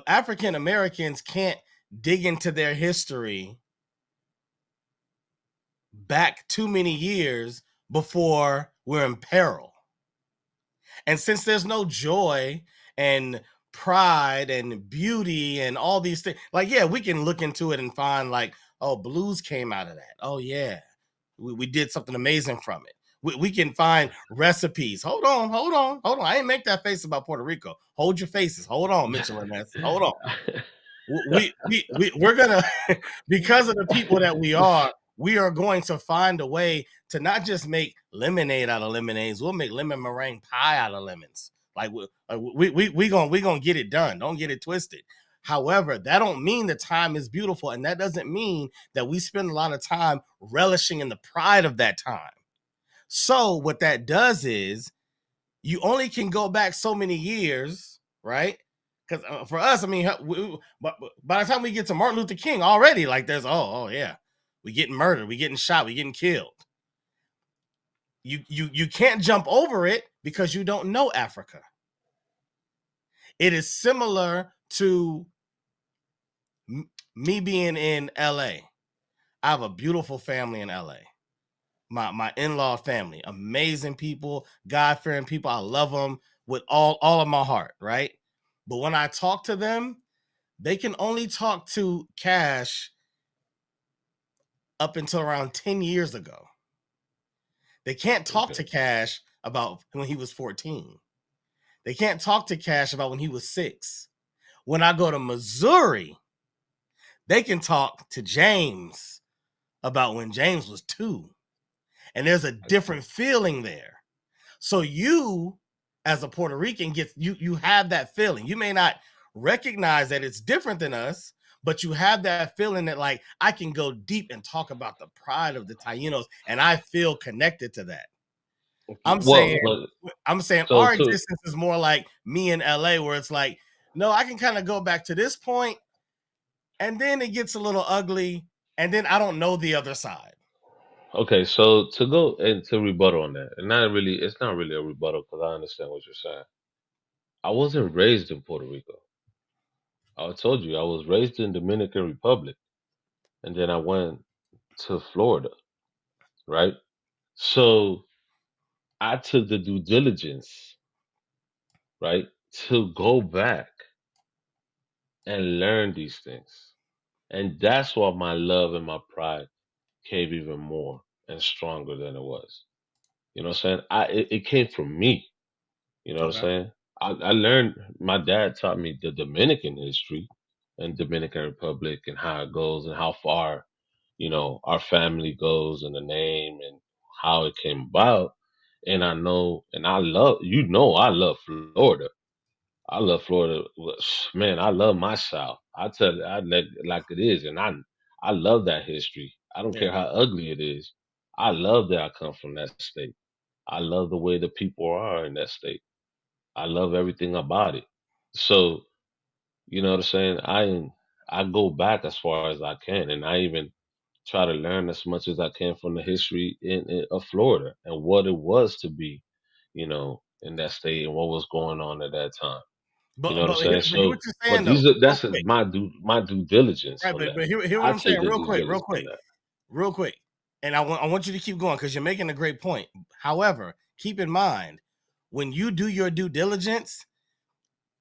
African Americans can't dig into their history back too many years before we're in peril. And since there's no joy and pride and beauty and all these things, like, yeah, we can look into it and find, like, oh, blues came out of that. Oh, yeah, we did something amazing from it. We can find recipes. Hold on, hold on, hold on. I didn't make that face about Puerto Rico. Hold your faces. Hold on, Mitchell and Ness. Hold on. We're gonna because of the people that we are going to find a way to not just make lemonade out of lemonades. We'll make lemon meringue pie out of lemons. Like we gonna get it done. Don't get it twisted. However, that don't mean the time is beautiful, and that doesn't mean that we spend a lot of time relishing in the pride of that time. So what that does is you only can go back so many years, right? Because for us, I mean, but by the time we get to Martin Luther King, already, like, there's, oh yeah, we getting murdered, we getting shot, we getting killed. You can't jump over it because you don't know Africa. It is similar to me being in LA. I have a beautiful family in LA. My in-law family, amazing people, God-fearing people. I love them with all of my heart, right? But when I talk to them, they can only talk to Cash up until around 10 years ago. They can't talk to Okay. Cash about when he was 14. They can't talk to Cash about when he was 6. When I go to Missouri, they can talk to James about when James was 2. And there's a I see. different feeling there. So you, as a Puerto Rican, you have that feeling. You may not recognize that it's different than us, but you have that feeling that, like, I can go deep and talk about the pride of the Tainos, and I feel connected to that. Okay. I'm saying Well, but I'm saying so our to existence is more like me in LA, where it's like, no, I can kind of go back to this point, and then it gets a little ugly, and then I don't know the other side. okay, so to go and to rebuttal on that, and not really, it's not really a rebuttal because I understand what you're saying. I wasn't raised in Puerto Rico. I told you I was raised in Dominican Republic, and then I went to Florida, right? So I took the due diligence, right, to go back and learn these things. And that's why my love and my pride came even more and stronger than it was. You know what I'm saying? It came from me. You know what I'm Okay. saying? I learned my dad taught me the Dominican history and Dominican Republic and how it goes and how far, our family goes and the name and how it came about. And I know and I love I love Florida. I love Florida. Man, I love my South. I tell you, I like it is, and I love that history. I don't care Yeah. how ugly it is. I love that I come from that state. I love the way the people are in that state. I love everything about it. So you know what I'm saying. I go back as far as I can, and I even try to learn as much as I can from the history of Florida and what it was to be, in that state and what was going on at that time. You know what I'm saying? But hear So, what you're but saying, though, these are real that's quick. my due diligence Right, on that. but hear what I I'm saying, take the real due quick, diligence on that. real quick. And I want you to keep going because you're making a great point. However, keep in mind, when you do your due diligence,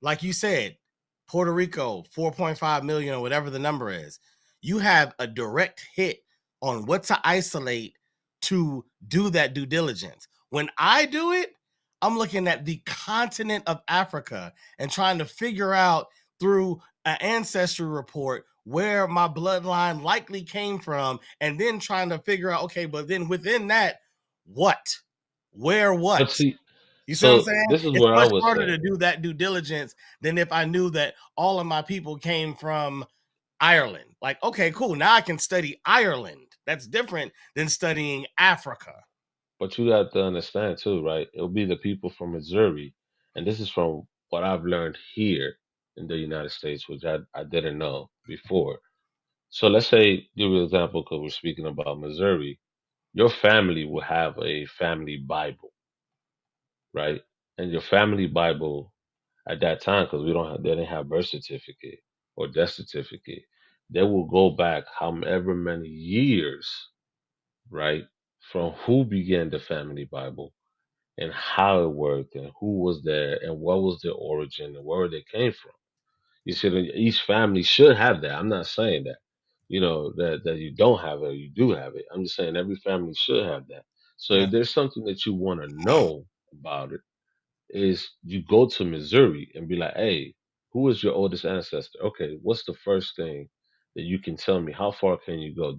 like you said, Puerto Rico, 4.5 million or whatever the number is, you have a direct hit on what to isolate to do that due diligence. When I do it, I'm looking at the continent of Africa and trying to figure out through an ancestry report where my bloodline likely came from, and then trying to figure out, okay, but then within that, what? Where But what? see, You see what I'm so saying? this is It's what I much would harder say. to do that due diligence than if I knew that all of my people came from Ireland. Like, okay, cool. Now I can study Ireland. That's different than studying Africa. But you have to understand too, right? It'll be the people from Missouri, and this is from what I've learned here in the United States, which I didn't know before. So let's say, give you an example, because we're speaking about Missouri. Your family will have a family Bible, right? And your family Bible at that time because they didn't have birth certificate or death certificate. They will go back however many years, right, from who began the family Bible and how it worked and who was there and what was their origin and where they came from. You see, each family should have that. I'm not saying that, that you don't have it or you do have it. I'm just saying every family should have that. So Yeah. if there's something that you want to know about it, is you go to Missouri and be like, hey, who is your oldest ancestor? Okay, what's the first thing that you can tell me? How far can you go?